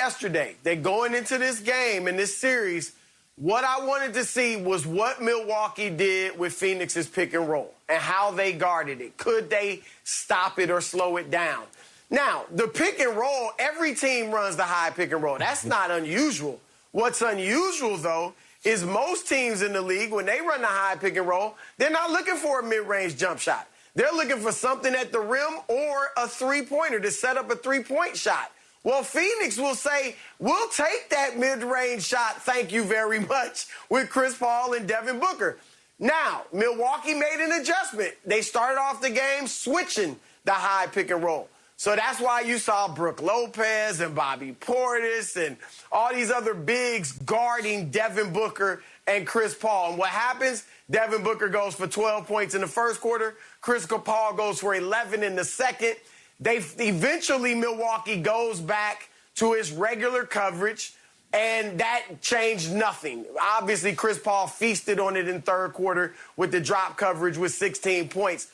yesterday that going into this game and this series, what I wanted to see was what Milwaukee did with Phoenix's pick and roll and how they guarded it. Could they stop it or slow it down? Now, the pick and roll, every team runs the high pick and roll. That's not unusual. What's unusual, though, is most teams in the league, when they run the high pick and roll, they're not looking for a mid-range jump shot. They're looking for something at the rim or a three-pointer to set up a three-point shot. Well, Phoenix will say, we'll take that mid-range shot, thank you very much, with Chris Paul and Devin Booker. Now, Milwaukee made an adjustment. They started off the game switching the high pick and roll. So that's why you saw Brook Lopez and Bobby Portis and all these other bigs guarding Devin Booker and Chris Paul. And what happens? Devin Booker goes for 12 points in the first quarter. Chris Paul goes for 11 in the second. Eventually, Milwaukee goes back to his regular coverage, and that changed nothing. Obviously, Chris Paul feasted on it in third quarter with the drop coverage with 16 points.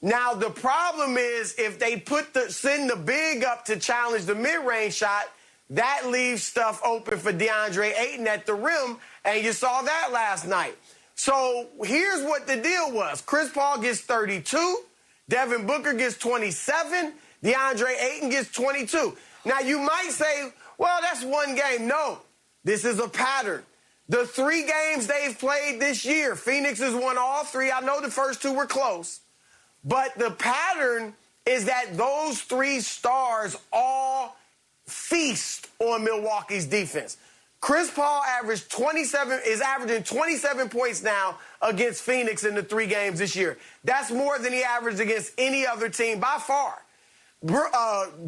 Now, the problem is if they send the big up to challenge the mid-range shot, that leaves stuff open for DeAndre Ayton at the rim, and you saw that last night. So here's what the deal was. Chris Paul gets 32, Devin Booker gets 27, DeAndre Ayton gets 22. Now, you might say, well, that's one game. No, this is a pattern. The 3 games they've played this year, Phoenix has won all 3. I know the first 2 were close. But the pattern is that those 3 stars all feast on Milwaukee's defense. Chris Paul is averaging 27 points now against Phoenix in the 3 games this year. That's more than he averaged against any other team by far.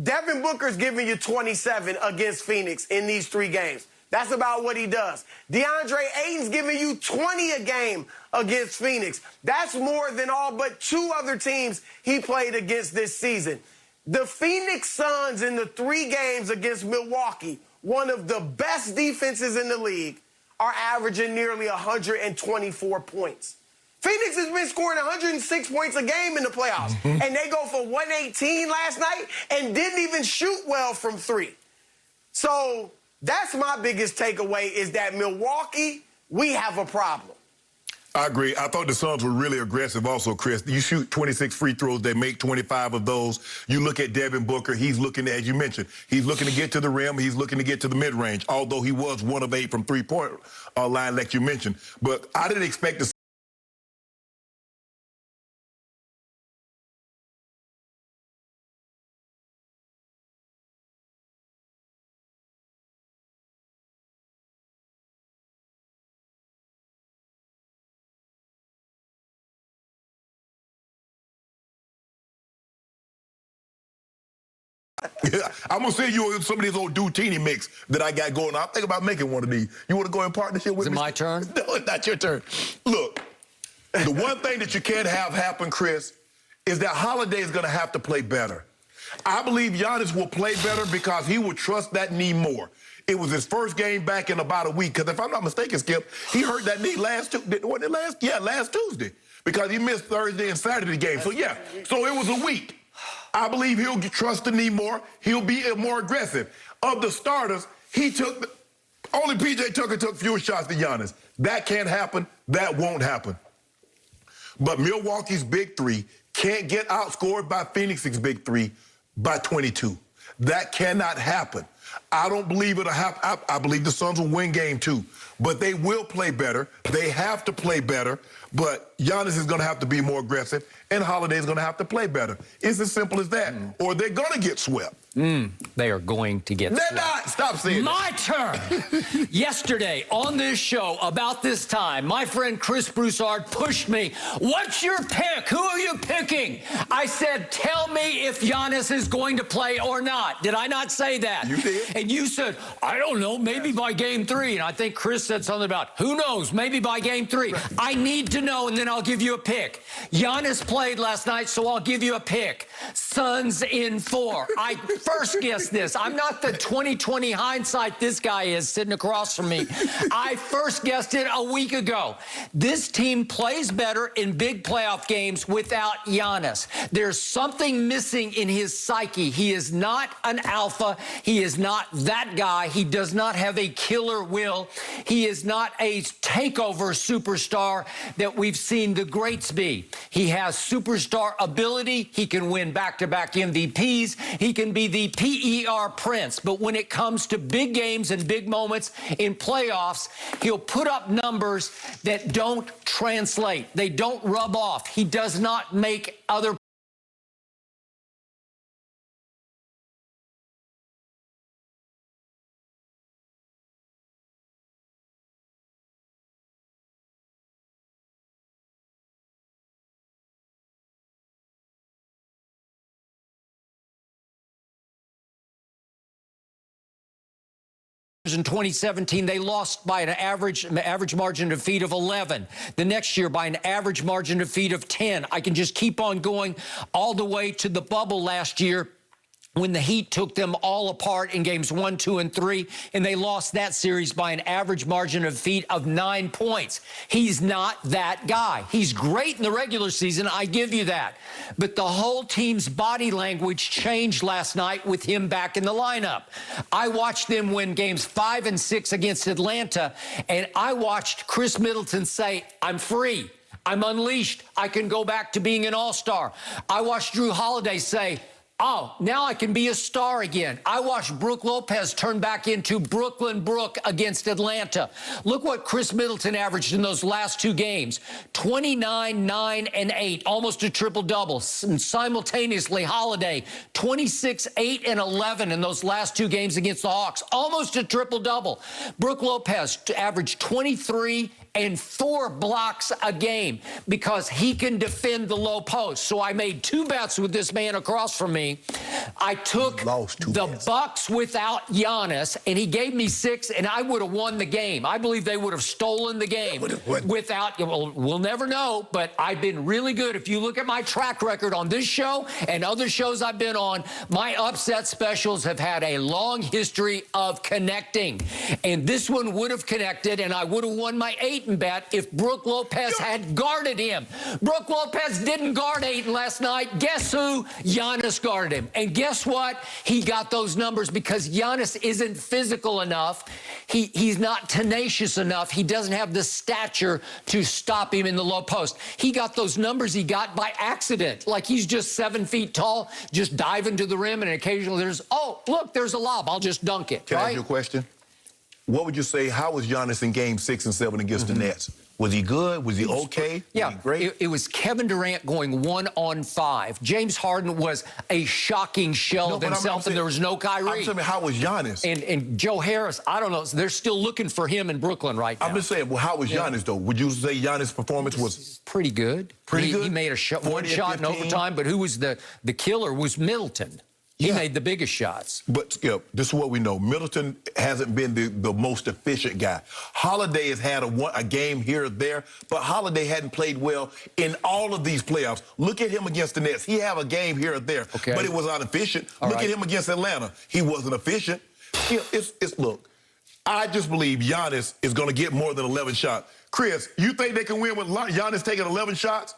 Devin Booker's giving you 27 against Phoenix in these 3 games. That's about what he does. DeAndre Ayton's giving you 20 a game against Phoenix. That's more than all but 2 other teams he played against this season. The Phoenix Suns in the 3 games against Milwaukee, one of the best defenses in the league, are averaging nearly 124 points. Phoenix has been scoring 106 points a game in the playoffs, and they go for 118 last night and didn't even shoot well from 3. So that's my biggest takeaway is that Milwaukee, we have a problem. I agree. I thought the Suns were really aggressive also, Chris. You shoot 26 free throws. They make 25 of those. You look at Devin Booker. He's looking, as you mentioned, he's looking to get to the rim. He's looking to get to the mid-range, although he was 1 of 8 from three-point line, like you mentioned. But I didn't expect to I'm going to send you some of these old Dutini mix that I got going on. I'm thinking about making one of these. You want to go in partnership with me? Is it my turn? No, it's not your turn. Look, the one thing that you can't have happen, Chris, is that Holiday is going to have to play better. I believe Giannis will play better because he will trust that knee more. It was his first game back in about a week. Because if I'm not mistaken, Skip, he hurt that knee last Tuesday. Because he missed Thursday and Saturday game. So, yeah, so it was a week. I believe he'll trust the knee more. He'll be more aggressive. Of the starters, only P.J. Tucker took fewer shots than Giannis. That can't happen. That won't happen. But Milwaukee's big 3 can't get outscored by Phoenix's big 3 by 22. That cannot happen. I don't believe it'll happen. I believe the Suns will win game 2. But they will play better. They have to play better. But Giannis is going to have to be more aggressive, and Holiday is going to have to play better. It's as simple as that. Or they're going to get swept. They are going to get They're swept. not. Stop saying My turn. Yesterday on this show, about this time, my friend Chris Broussard pushed me. What's your pick? Who are you picking? I said, tell me if Giannis is going to play or not. Did I not say that? You did. And you said, I don't know, maybe by game 3. And I think Chris said something about, who knows, maybe by game 3. Right. I need to know, and then I'll give you a pick. Giannis played last night, so I'll give you a pick. Suns in 4. I first guessed this. I'm not the 20/20 hindsight this guy is sitting across from me. I first guessed it a week ago. This team plays better in big playoff games without Giannis. There's something missing in his psyche. He is not an alpha. He is not not that guy. He does not have a killer will. He is not a takeover superstar that we've seen the greats be. He has superstar ability. He can win back-to-back MVPs. He can be the PER prince. But when it comes to big games and big moments in playoffs, he'll put up numbers that don't translate. They don't rub off. He does not make other 2017, they lost by an average margin of defeat of 11. The next year, by an average margin of defeat of 10. I can just keep on going all the way to the bubble last year, when the Heat took them all apart in games 1, 2, and 3, and they lost that series by an average margin of defeat of 9 points. He's not that guy. He's great in the regular season, I give you that. But the whole team's body language changed last night with him back in the lineup. I watched them win games 5 and 6 against Atlanta, and I watched Chris Middleton say, I'm free. I'm unleashed. I can go back to being an all-star. I watched Drew Holiday say, oh, now I can be a star again. I watched Brook Lopez turn back into Brooklyn Brook against Atlanta. Look what Chris Middleton averaged in those last 2 games. 29, 9, and 8, almost a triple-double. And simultaneously, Holiday, 26, 8, and 11 in those last 2 games against the Hawks. Almost a triple-double. Brook Lopez averaged 23 and 4 blocks a game because he can defend the low post. So I made 2 bets with this man across from me. I took the Bucks without Giannis, and he gave me 6, and I would have won the game. I believe they would have stolen the game without. Well, we'll never know, but I've been really good. If you look at my track record on this show and other shows I've been on, my upset specials have had a long history of connecting. And this one would have connected, and I would have won my 8 bet if Brook Lopez had guarded him. Brook Lopez didn't guard Ayton last night. Guess who? Giannis guarded him. And guess what? He got those numbers because Giannis isn't physical enough. He's not tenacious enough. He doesn't have the stature to stop him in the low post. He got those numbers he got by accident. Like he's just 7 feet tall, just diving to the rim, and occasionally there's, oh, look, there's a lob. I'll just dunk it. Can I ask you a question? What would you say, how was Giannis in game 6 and 7 against the Nets? Was he good? Was he okay? Yeah, was he great? It was Kevin Durant going 1-on-5. James Harden was a shocking shell of himself, and there was no Kyrie. I'm saying, how was Giannis? And Joe Harris, I don't know. They're still looking for him in Brooklyn right now. I'm just saying, well, how was Giannis, though? Would you say Giannis' performance was pretty good? Pretty good? He made one shot in overtime, but who was the killer was Middleton. He made the biggest shots. But, Skip, this is what we know. Middleton hasn't been the most efficient guy. Holiday has had a game here or there, but Holiday hadn't played well in all of these playoffs. Look at him against the Nets. He had a game here or there, but it was not efficient. Look at him against Atlanta. He wasn't efficient. Look, I just believe Giannis is going to get more than 11 shots. Chris, you think they can win with Giannis taking 11 shots?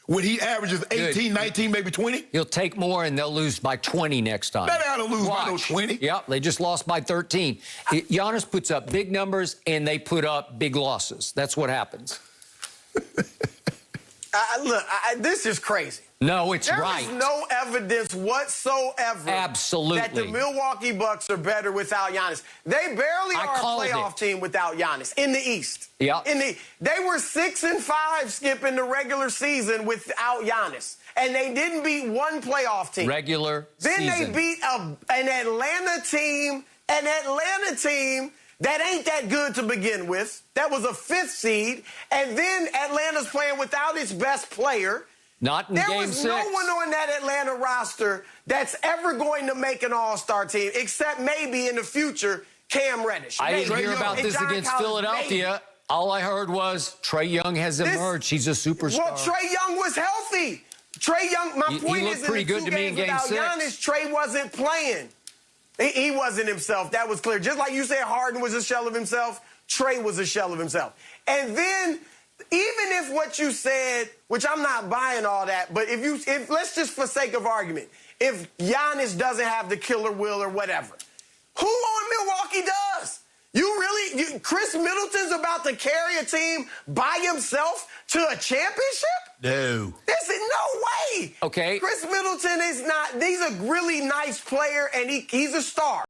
When he averages 18, 19, maybe 20? He'll take more, and they'll lose by 20 next time. They ought to lose by no 20. Yep, they just lost by 13. Giannis puts up big numbers, and they put up big losses. That's what happens. Look, this is crazy. No, it's right. There is no evidence whatsoever that the Milwaukee Bucks are better without Giannis. They barely are a playoff team without Giannis in the East. Yeah. They were 6-5, Skip, in the regular season without Giannis. And they didn't beat one playoff team. Regular season. Then they beat an Atlanta team that ain't that good to begin with. That was a 5th seed. And then Atlanta's playing without its best player. Not in game 6. There was no one on that Atlanta roster that's ever going to make an all-star team, except maybe in the future, Cam Reddish. I didn't hear about this against Philadelphia. Maybe. All I heard was Trae Young has emerged. He's a superstar. Well, Trae Young was healthy. Trae Young, my point is, pretty good to me in game 6. Giannis, Trae wasn't playing. He wasn't himself. That was clear. Just like you said Harden was a shell of himself, Trae was a shell of himself. And then, even if what you said, which I'm not buying all that, but if let's just for sake of argument, if Giannis doesn't have the killer will or whatever, Who on Milwaukee does? Chris Middleton's about to carry a team by himself to a championship? No. There's no way. Okay. Chris Middleton is not, he's a really nice player, and he's a star.